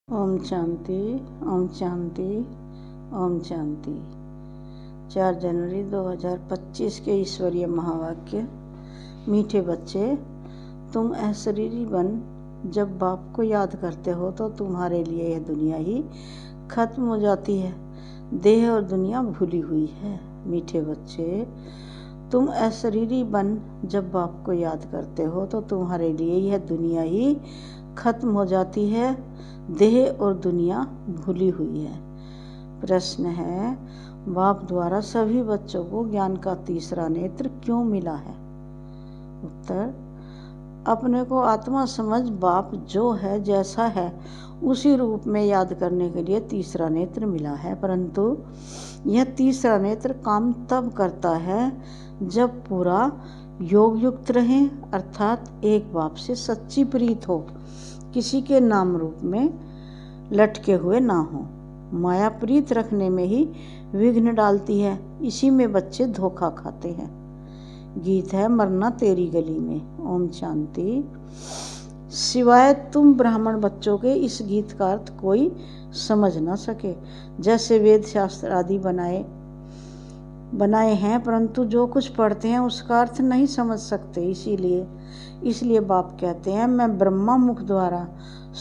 ओम शांति। ओम शांति। ओम शांति। 4 जनवरी 2025 के ईश्वरीय महावाक्य। मीठे बच्चे, तुम अशरीरी बन जब बाप को याद करते हो तो तुम्हारे लिए यह दुनिया ही खत्म हो जाती है। देह और दुनिया भूली हुई है। मीठे बच्चे, तुम अशरीरी बन जब बाप को याद करते हो तो तुम्हारे लिए यह दुनिया ही खत्म हो जाती है। देह और दुनिया भूली हुई है। प्रश्न है, बाप द्वारा सभी बच्चों को ज्ञान का तीसरा नेत्र क्यों मिला है? उत्तर, अपने को आत्मा समझ बाप जो है जैसा है उसी रूप में याद करने के लिए तीसरा नेत्र मिला है। परंतु यह तीसरा नेत्र काम तब करता है जब पूरा योग युक्त रहे, अर्थात एक बाप से सच्ची प्रीत हो, किसी के नाम रूप में लटके हुए ना हो। माया प्रीत रखने में ही विघ्न डालती है, इसी में बच्चे धोखा खाते हैं। गीत है मरना तेरी गली में। ओम शांति। सिवाय तुम ब्राह्मण बच्चों के इस गीत का अर्थ कोई समझ ना सके। जैसे वेद शास्त्र आदि बनाए हैं, परंतु जो कुछ पढ़ते हैं उसका अर्थ नहीं समझ सकते। इसलिए बाप कहते हैं, मैं ब्रह्मा मुख द्वारा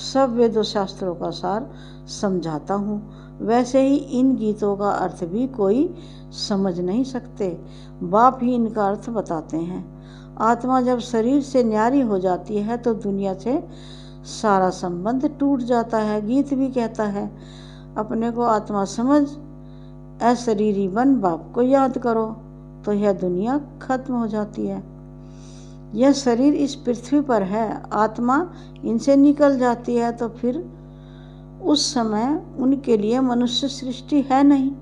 सब वेदों शास्त्रों का सार समझाता हूँ। वैसे ही इन गीतों का अर्थ भी कोई समझ नहीं सकते, बाप ही इनका अर्थ बताते हैं। आत्मा जब शरीर से न्यारी हो जाती है तो दुनिया से सारा संबंध टूट जाता है। गीत भी कहता है, अपने को आत्मा समझ अशरीरी बन बाप को याद करो तो यह दुनिया खत्म हो जाती है। यह शरीर इस पृथ्वी पर है, आत्मा इनसे निकल जाती है तो फिर उस समय उनके लिए मनुष्य सृष्टि है नहीं,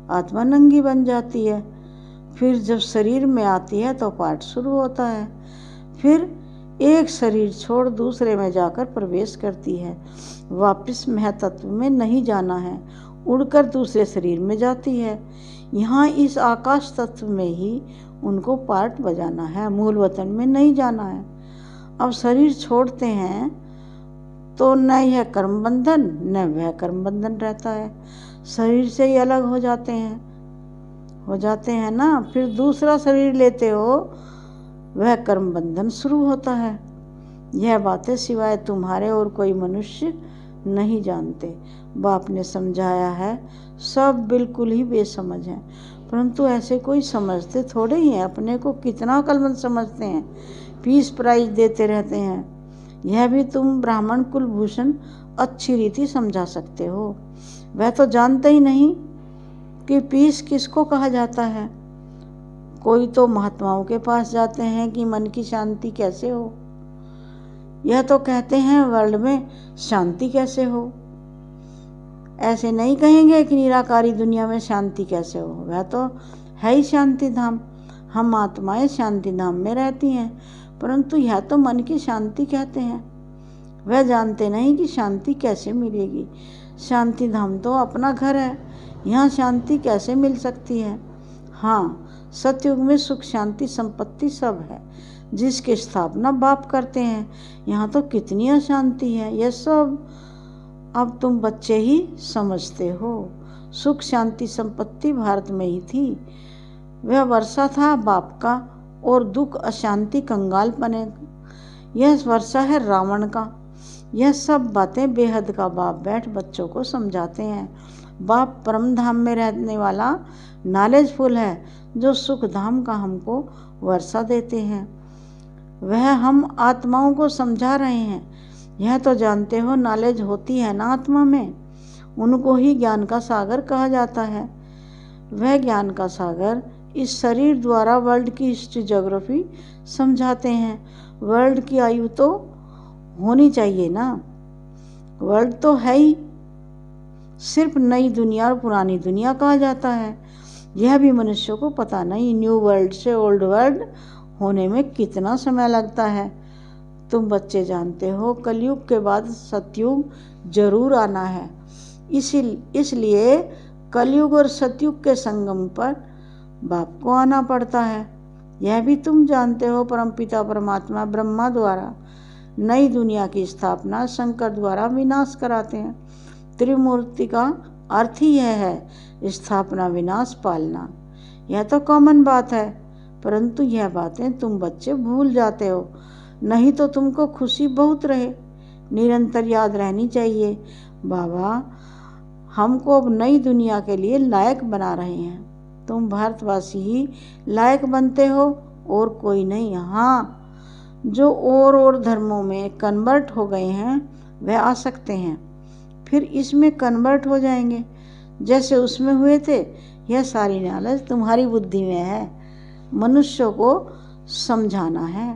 आत्मा नंगी बन जाती है। फिर जब शरीर में आती है तो पाठ शुरू होता है। फिर एक शरीर छोड़ दूसरे में जाकर प्रवेश करती है। वापस महतत्व में नहीं जाना है, उड़कर दूसरे शरीर में जाती है। यहाँ इस आकाश तत्व में ही उनको पार्ट बजाना है, मूल वतन में नहीं जाना है। अब शरीर छोड़ते हैं तो न यह कर्म बंधन न वह कर्म बंधन रहता है, शरीर से ही अलग हो जाते हैं ना। फिर दूसरा शरीर लेते हो, वह कर्म बंधन शुरू होता है। यह बातें सिवाय तुम्हारे और कोई मनुष्य नहीं जानते। बाप ने समझाया है, सब बिल्कुल ही बेसमझ हैं, परंतु ऐसे कोई समझते थोड़े ही हैं। अपने को कितना अक्लमंद समझते हैं, पीस प्राइज देते रहते हैं। यह भी तुम ब्राह्मण कुलभूषण अच्छी रीति समझा सकते हो। वह तो जानते ही नहीं कि पीस किसको कहा जाता है। कोई तो महात्माओं के पास जाते हैं कि मन की शांति कैसे हो, यह तो कहते हैं वर्ल्ड में शांति कैसे हो। ऐसे नहीं कहेंगे कि निराकारी दुनिया में शांति कैसे हो, वह तो है ही शांति धाम। हम आत्माएं शांति धाम में रहती हैं, परंतु यह तो मन की शांति कहते हैं। वह जानते नहीं कि शांति कैसे मिलेगी। शांति धाम तो अपना घर है, यहाँ शांति कैसे मिल सकती है। हाँ, सतयुग में सुख शांति संपत्ति सब है, जिसकी स्थापना बाप करते हैं। यहाँ तो कितनी अशांति है, यह सब अब तुम बच्चे ही समझते हो। सुख शांति संपत्ति भारत में ही थी, वह वर्षा था बाप का, और दुख अशांति कंगाल बने, यह वर्षा है रावण का। यह सब बातें बेहद का बाप बैठ बच्चों को समझाते हैं। बाप परम धाम में रहने वाला नॉलेजफुल है, जो सुख धाम का हमको वर्षा देते हैं। वह हम आत्माओं को समझा रहे हैं। यह तो जानते हो नॉलेज होती है ना आत्मा में, उनको ही ज्ञान का सागर कहा जाता है। वह ज्ञान का सागर इस शरीर द्वारा वर्ल्ड की हिस्ट्री ज्योग्राफी समझाते हैं। वर्ल्ड की आयु तो होनी चाहिए ना, वर्ल्ड तो है ही, सिर्फ नई दुनिया और पुरानी दुनिया कहा जाता है। यह भी मनुष्यों को पता नहीं, न्यू वर्ल्ड से ओल्ड वर्ल्ड होने में कितना समय लगता है। तुम बच्चे जानते हो कलयुग के बाद सतयुग जरूर आना है। इसलिए कलयुग और सतयुग के संगम पर बाप को आना पड़ता है। यह भी तुम जानते हो, परमपिता परमात्मा ब्रह्मा द्वारा नई दुनिया की स्थापना शंकर द्वारा विनाश कराते हैं। त्रिमूर्ति का अर्थ ही यह है, स्थापना विनाश पालना। यह तो कॉमन बात है, परंतु यह बातें तुम बच्चे भूल जाते हो, नहीं तो तुमको खुशी बहुत रहे। निरंतर याद रहनी चाहिए, बाबा हमको अब नई दुनिया के लिए लायक बना रहे हैं। तुम भारतवासी ही लायक बनते हो और कोई नहीं। हाँ, जो और धर्मों में कन्वर्ट हो गए हैं वह आ सकते हैं, फिर इसमें कन्वर्ट हो जाएंगे जैसे उसमें हुए थे। यह सारी नॉलेज तुम्हारी बुद्धि में है, मनुष्यों को समझाना है।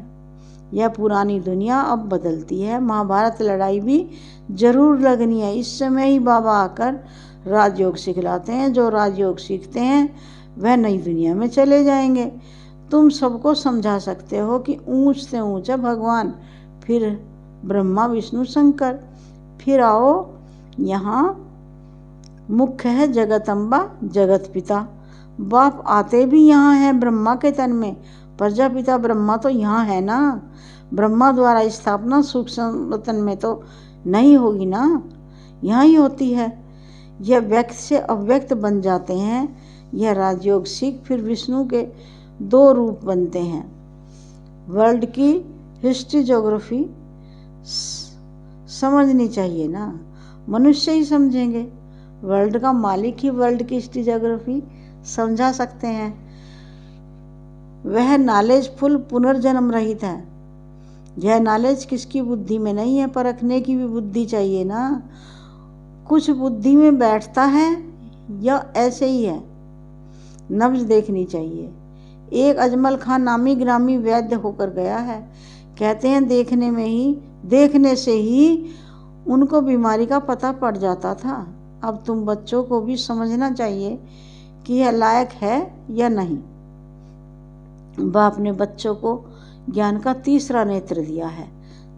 यह पुरानी दुनिया अब बदलती है। महाभारत लड़ाई भी जरूर लगनी है। इस समय ही बाबा आकर राजयोग सिखलाते हैं। जो राजयोग सीखते हैं वह नई दुनिया में चले जाएंगे। तुम सबको समझा सकते हो कि ऊंच से ऊंचा भगवान, फिर ब्रह्मा विष्णु शंकर, फिर आओ यहाँ मुख्य है जगदम्बा जगत पिता। बाप आते भी यहाँ हैं ब्रह्मा के तन में। प्रजापिता ब्रह्मा तो यहाँ है ना। ब्रह्मा द्वारा स्थापना सूक्ष्म वतन में तो नहीं होगी ना, यहाँ ही होती है। यह व्यक्त से अव्यक्त बन जाते हैं। यह राजयोग सीख फिर विष्णु के 2 रूप बनते हैं। वर्ल्ड की हिस्ट्री ज्योग्राफी समझनी चाहिए ना, मनुष्य ही समझेंगे। वर्ल्ड का मालिक ही वर्ल्ड की हिस्ट्री ज्योग्राफी समझा सकते हैं। वह नॉलेजफुल पुनर्जन्म रहित है। यह नॉलेज किसकी बुद्धि में नहीं है, परखने की भी बुद्धि चाहिए ना। कुछ बुद्धि में बैठता है या ऐसे ही है, नब्ज देखनी चाहिए। एक अजमल खान नामी ग्रामी वैद्य होकर गया है। कहते हैं देखने से ही उनको बीमारी का पता पड़ जाता था। अब तुम बच्चों को भी समझना चाहिए कि यह लायक है या नहीं। बाप ने बच्चों को ज्ञान का तीसरा नेत्र दिया है,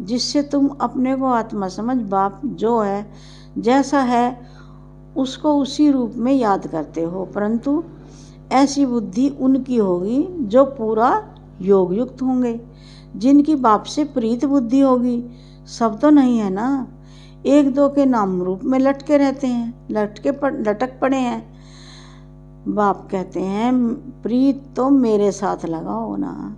जिससे तुम अपने को आत्मा समझ बाप जो है जैसा है उसको उसी रूप में याद करते हो। परंतु ऐसी बुद्धि उनकी होगी जो पूरा योग युक्त होंगे, जिनकी बाप से प्रीत बुद्धि होगी। सब तो नहीं है ना, 1-2 के नाम रूप में लटके रहते हैं, लटक पड़े हैं। बाप कहते हैं प्रीत तो मेरे साथ लगाओ ना।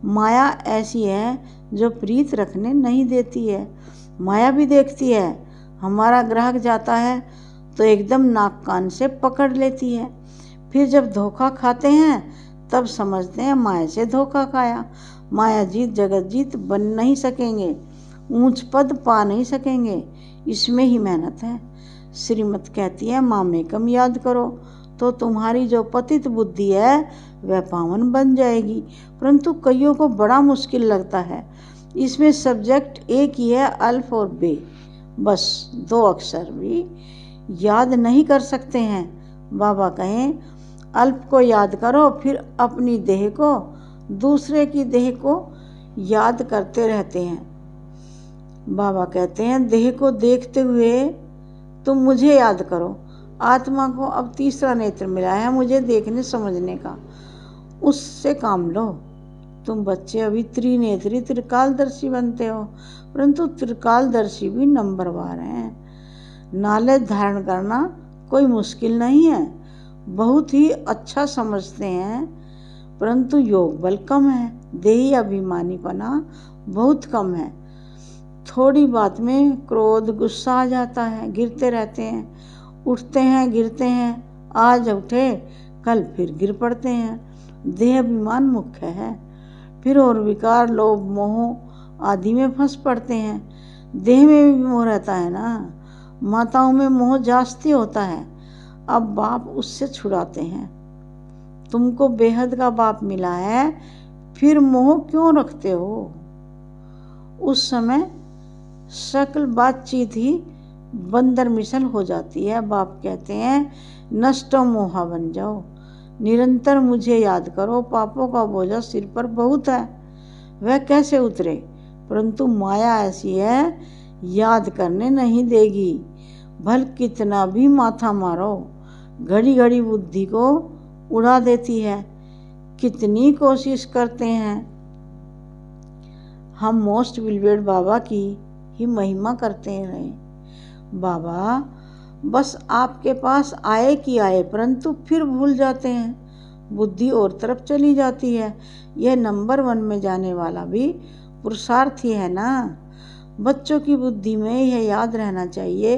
माया ऐसी है जो प्रीत रखने नहीं देती है। माया भी देखती है। हमारा ग्राहक जाता है तो एकदम नाक कान से पकड़ लेती है। फिर जब धोखा खाते हैं तब समझते हैं माया से धोखा खाया। माया जीत जगत जीत बन नहीं सकेंगे, ऊंच पद पा नहीं सकेंगे। इसमें ही मेहनत है। श्रीमत कहती है मामेकम याद करो तो तुम्हारी जो पतित बुद्धि है वह पावन बन जाएगी। परंतु कईयों को बड़ा मुश्किल लगता है। इसमें सब्जेक्ट एक ही है, अल्फ और बे, बस 2 अक्षर भी याद नहीं कर सकते हैं। बाबा कहें अल्प को याद करो, फिर अपनी देह को, दूसरे की देह को याद करते रहते हैं। बाबा कहते हैं देह को देखते हुए तुम मुझे याद करो। आत्मा को अब तीसरा नेत्र मिला है मुझे देखने समझने का, उससे काम लो। तुम बच्चे अभी त्रिनेत्री त्रिकालदर्शी बनते हो, परंतु त्रिकालदर्शी भी नंबरवार हैं। नॉलेज धारण करना कोई मुश्किल नहीं है, बहुत ही अच्छा समझते हैं, परंतु योग बल कम है, देही अभिमानीपना बहुत कम है। थोड़ी बात में क्रोध गुस्सा आ जाता है, गिरते रहते हैं, उठते हैं गिरते हैं, आज उठे कल फिर गिर पड़ते हैं। देह अभिमान मुख्य है, फिर और विकार लोभ मोह आदि में फंस पड़ते हैं। देह में भी मोह रहता है ना, माताओं में मोह जास्ती होता है। अब बाप उससे छुड़ाते हैं। तुमको बेहद का बाप मिला है, फिर मोह क्यों रखते हो? उस समय सकल बातचीत ही बंदर मिसल हो जाती है। बाप कहते हैं नष्टो मोहा बन जाओ, निरंतर मुझे याद करो। पापों का बोझा सिर पर बहुत है, वह कैसे उतरे? परंतु माया ऐसी है याद करने नहीं देगी। भल कितना भी माथा मारो, घड़ी घड़ी बुद्धि को उड़ा देती है। कितनी कोशिश करते हैं, हम मोस्ट बिलवेड बाबा की ही महिमा करते रहें। बाबा बस आपके पास आए कि आए, परंतु फिर भूल जाते हैं, बुद्धि और तरफ चली जाती है। यह नंबर 1 में जाने वाला भी पुरुषार्थ ही है ना। बच्चों की बुद्धि में यह याद रहना चाहिए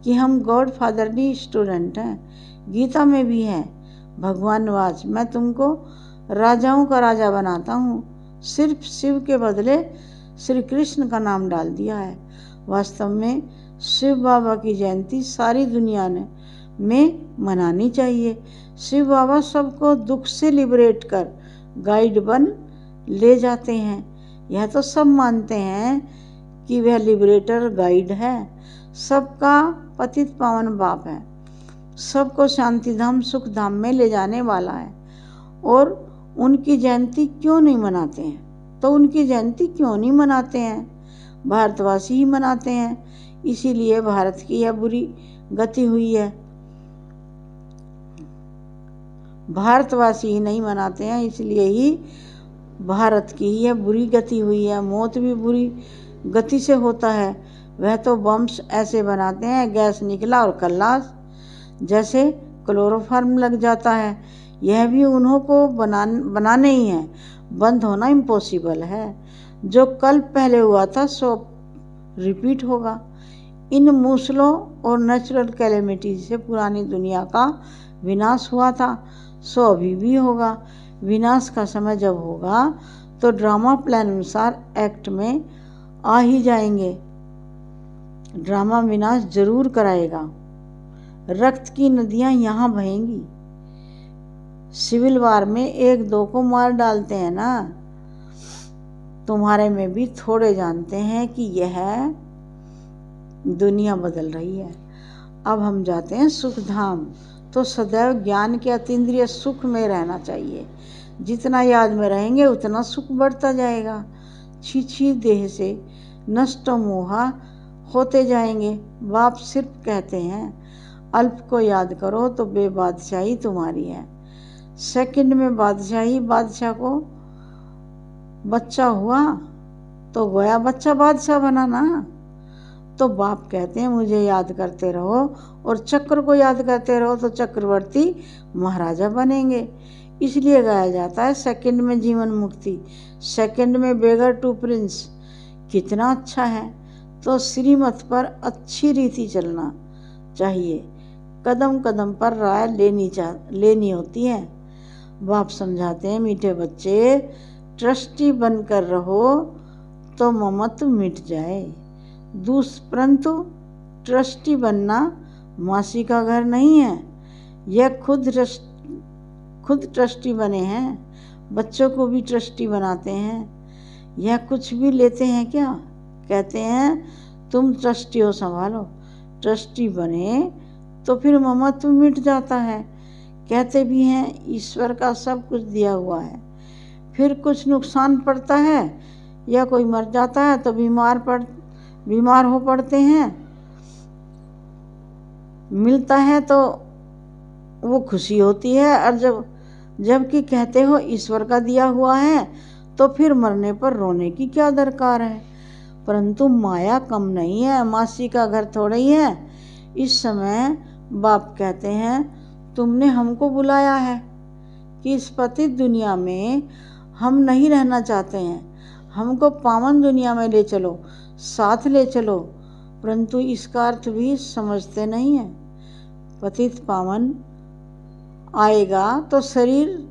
कि हम गॉड फादरली स्टूडेंट हैं। गीता में भी है, भगवान वाच, मैं तुमको राजाओं का राजा बनाता हूँ। सिर्फ शिव के बदले श्री कृष्ण का नाम डाल दिया है। वास्तव में शिव बाबा की जयंती सारी दुनिया में मनानी चाहिए। शिव बाबा सबको दुख से लिबरेट कर गाइड बन ले जाते हैं। यह तो सब मानते हैं कि वह लिबरेटर गाइड है, सबका पतित पावन बाप है, सबको शांति धाम सुख धाम में ले जाने वाला है। और उनकी जयंती क्यों नहीं मनाते हैं? तो उनकी जयंती क्यों नहीं मनाते हैं? भारतवासी ही मनाते हैं, इसीलिए भारत की यह बुरी गति हुई है। भारतवासी ही नहीं मनाते हैं, इसलिए ही भारत की यह बुरी गति हुई है। मौत भी बुरी गति से होता है। वह तो बम्स ऐसे बनाते हैं, गैस निकला और कल्लास, जैसे क्लोरोफार्म लग जाता है। यह भी उन्हों को बनाने ही है, बंद होना इम्पॉसिबल है। जो कल पहले हुआ था सो रिपीट होगा। इन मूसलों और नेचुरल कैलेमिटी से पुरानी दुनिया का विनाश हुआ था, सो अभी भी होगा। विनाश का समय जब होगा तो ड्रामा प्लान अनुसार एक्ट में आ ही जाएंगे। ड्रामा विनाश जरूर कराएगा। रक्त की नदियां यहाँ बहेंगी। सिविल वार में 1-2 को मार डालते हैं ना। तुम्हारे में भी थोड़े जानते हैं कि यह दुनिया बदल रही है। अब हम जाते हैं सुख धाम। तो सदैव ज्ञान के अतीन्द्रिय सुख में रहना चाहिए। जितना याद में रहेंगे उतना सुख बढ़ता जाएगा। छी देह से नष्ट मोहा होते जाएंगे। बाप सिर्फ कहते हैं अल्प को याद करो तो बेबादशाही तुम्हारी है। सेकंड में बादशाही, बादशाह को बच्चा हुआ तो गोया बच्चा बादशाह बना ना। तो बाप कहते हैं मुझे याद करते रहो और चक्र को याद करते रहो तो चक्रवर्ती महाराजा बनेंगे। इसलिए गाया जाता है सेकंड में जीवन मुक्ति, सेकंड में बेगर टू प्रिंस। कितना अच्छा है। तो श्रीमत पर अच्छी रीति चलना चाहिए। कदम कदम पर राय लेनी होती है। बाप समझाते हैं मीठे बच्चे, ट्रस्टी बनकर रहो तो ममत्व मिट जाए। परंतु ट्रस्टी बनना मासी का घर नहीं है। यह खुद ट्रस्टी बने हैं, बच्चों को भी ट्रस्टी बनाते हैं। यह कुछ भी लेते हैं क्या? कहते हैं तुम ट्रस्टी हो, संभालो। ट्रस्टी बने तो फिर ममत्व मिट जाता है। कहते भी हैं ईश्वर का सब कुछ दिया हुआ है, फिर कुछ नुकसान पड़ता है या कोई मर जाता है तो बीमार हो पड़ते हैं। मिलता है तो वो खुशी होती है, और जबकि कहते हो ईश्वर का दिया हुआ है तो फिर मरने पर रोने की क्या दरकार है। परंतु माया कम नहीं है, मासी का घर थोड़ा ही है। इस समय बाप कहते हैं तुमने हमको बुलाया है कि इस पतित दुनिया में हम नहीं रहना चाहते हैं, हमको पावन दुनिया में ले चलो, साथ ले चलो। परंतु इसका अर्थ भी समझते नहीं है। पतित पावन आएगा तो शरीर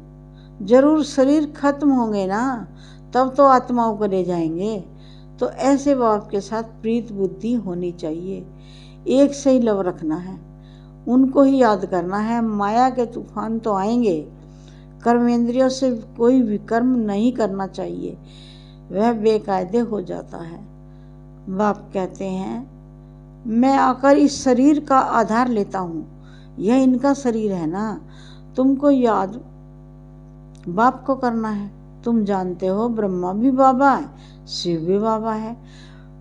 खत्म होंगे ना, तब तो आत्माओं को ले जाएंगे। तो ऐसे बाप के साथ प्रीत बुद्धि होनी चाहिए। एक से ही लव रखना है, उनको ही याद करना है। माया के तूफान तो आएंगे, कर्मेंद्रियों से कोई विकर्म नहीं करना चाहिए, वह बेकायदे हो जाता है। बाप कहते हैं मैं आकर इस शरीर का आधार लेता हूँ, यह इनका शरीर है ना। तुमको याद बाप को करना है। तुम जानते हो ब्रह्मा भी बाबा है, शिव भी बाबा है।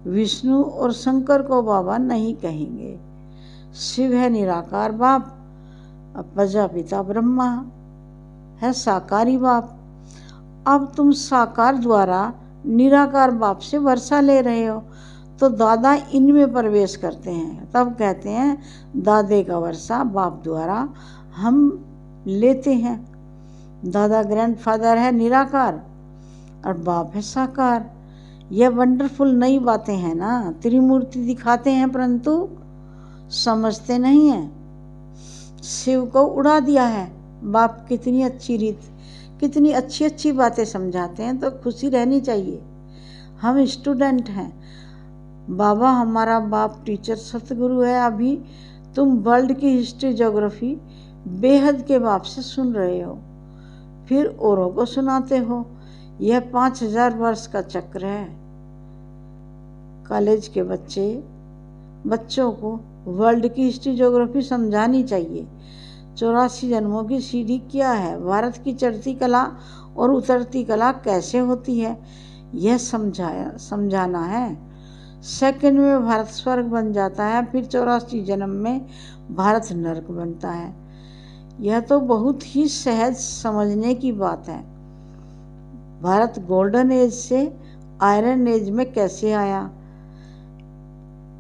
विष्णु और शंकर को बाबा नहीं कहेंगे। शिव है निराकार बाप, प्रजापिता ब्रह्मा है साकारी बाप। अब तुम साकार द्वारा निराकार बाप से वर्षा ले रहे हो। तो दादा इनमें प्रवेश करते हैं, तब कहते हैं दादे का वर्षा बाप द्वारा हम लेते हैं। दादा ग्रैंडफादर है निराकार और बाप है साकार। यह वंडरफुल नई बातें हैं ना, त्रिमूर्ति दिखाते हैं परंतु समझते नहीं हैं। शिव को उड़ा दिया है बाप, कितनी अच्छी रीत, कितनी अच्छी अच्छी बातें समझाते हैं, तो खुशी रहनी चाहिए। हम स्टूडेंट हैं, बाबा हमारा बाप टीचर सतगुरु है। अभी तुम वर्ल्ड की हिस्ट्री ज्योग्राफी बेहद के बाप से सुन रहे हो, फिर औरों को सुनाते हो। यह 5000 वर्ष का चक्र है। कॉलेज के बच्चों को वर्ल्ड की हिस्ट्री ज्योग्राफी समझानी चाहिए। 84 जन्मों की सीढ़ी क्या है, भारत की चढ़ती कला और उतरती कला कैसे होती है, यह समझाना है। सेकंड में भारत स्वर्ग बन जाता है, फिर 84 जन्म में भारत नरक बनता है। यह तो बहुत ही सहज समझने की बात है। भारत गोल्डन एज से आयरन एज में कैसे आया,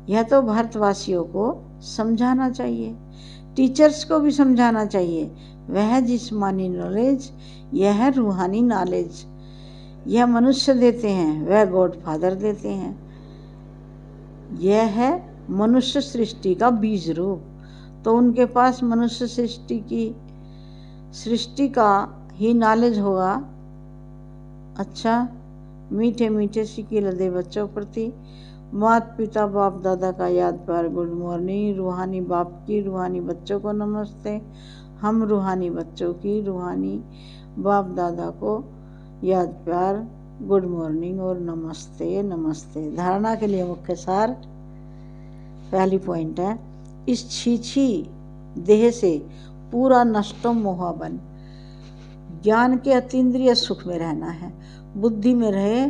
यह तो भारतवासियों को समझाना चाहिए, टीचर्स को भी समझाना चाहिए। वह जिस्मानी नॉलेज, यह है रूहानी नॉलेज। यह मनुष्य देते हैं, वह गॉड फादर देते हैं। यह है मनुष्य सृष्टि का बीज रूप, तो उनके पास मनुष्य सृष्टि का ही नॉलेज होगा। अच्छा, मीठे मीठे सिक्के लदे बच्चों प्रति माता पिता बाप दादा का याद प्यार गुड मॉर्निंग। रूहानी बाप की रूहानी बच्चों को नमस्ते। हम रूहानी बच्चों की रूहानी बाप दादा को याद प्यार गुड मॉर्निंग और नमस्ते नमस्ते। धारणा के लिए मुख्य सार, पहली पॉइंट है, इस छीछी देह से पूरा नष्टो मोहाबन। ज्ञान के अतीन्द्रिय सुख में रहना है, बुद्धि में रहे।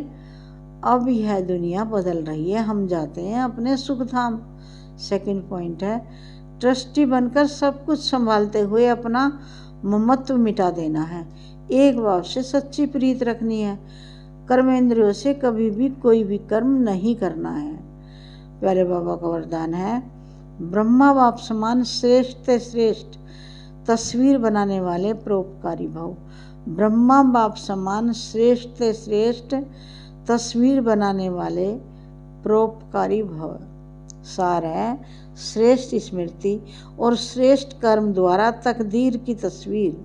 अब यह दुनिया बदल रही है, हम जाते हैं अपने सुख धाम। सेकंड पॉइंट है, ट्रस्टी बनकर सब कुछ संभालते हुए अपना ममत्व मिटा देना है। एक बाप से सच्ची प्रीत रखनी है। कर्मेंद्रियों से कभी भी कोई भी कर्म नहीं करना है। प्यारे बाबा का वरदान है, ब्रह्मा बाप समान श्रेष्ठ श्रेष्ठ तस्वीर बनाने वाले परोपकारी भव। ब्रह्मा बाप समान श्रेष्ठ श्रेष्ठ तस्वीर बनाने वाले परोपकारी भव। सार है, श्रेष्ठ स्मृति और श्रेष्ठ कर्म द्वारा तकदीर की तस्वीर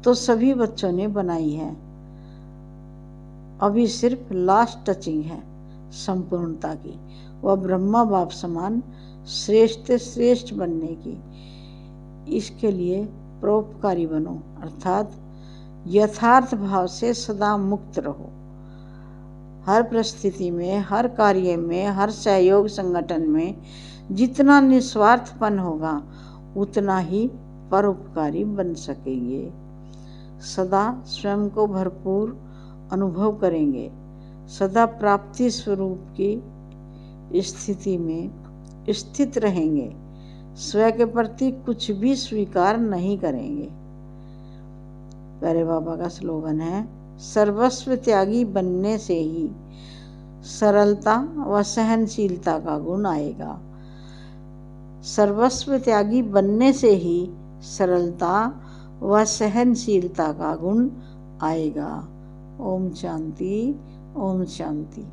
तो सभी बच्चों ने बनाई है। अभी सिर्फ लास्ट टचिंग है संपूर्णता की, वह ब्रह्मा बाप समान श्रेष्ठ श्रेष्ठ बनने की। इसके लिए परोपकारी बनो, अर्थात यथार्थ भाव से सदा मुक्त रहो। हर परिस्थिति में, हर कार्य में, हर सहयोग संगठन में जितना निस्वार्थपन होगा उतना ही परोपकारी बन सकेंगे। सदा स्वयं को भरपूर अनुभव करेंगे, सदा प्राप्ति स्वरूप की स्थिति में स्थित रहेंगे, स्वयं के प्रति कुछ भी स्वीकार नहीं करेंगे। प्यारे बाबा का स्लोगन है, सर्वस्व त्यागी बनने से ही सरलता व सहनशीलता का गुण आएगा। सर्वस्व त्यागी बनने से ही सरलता व सहनशीलता का गुण आएगा। ओम शांति, ओम शांति।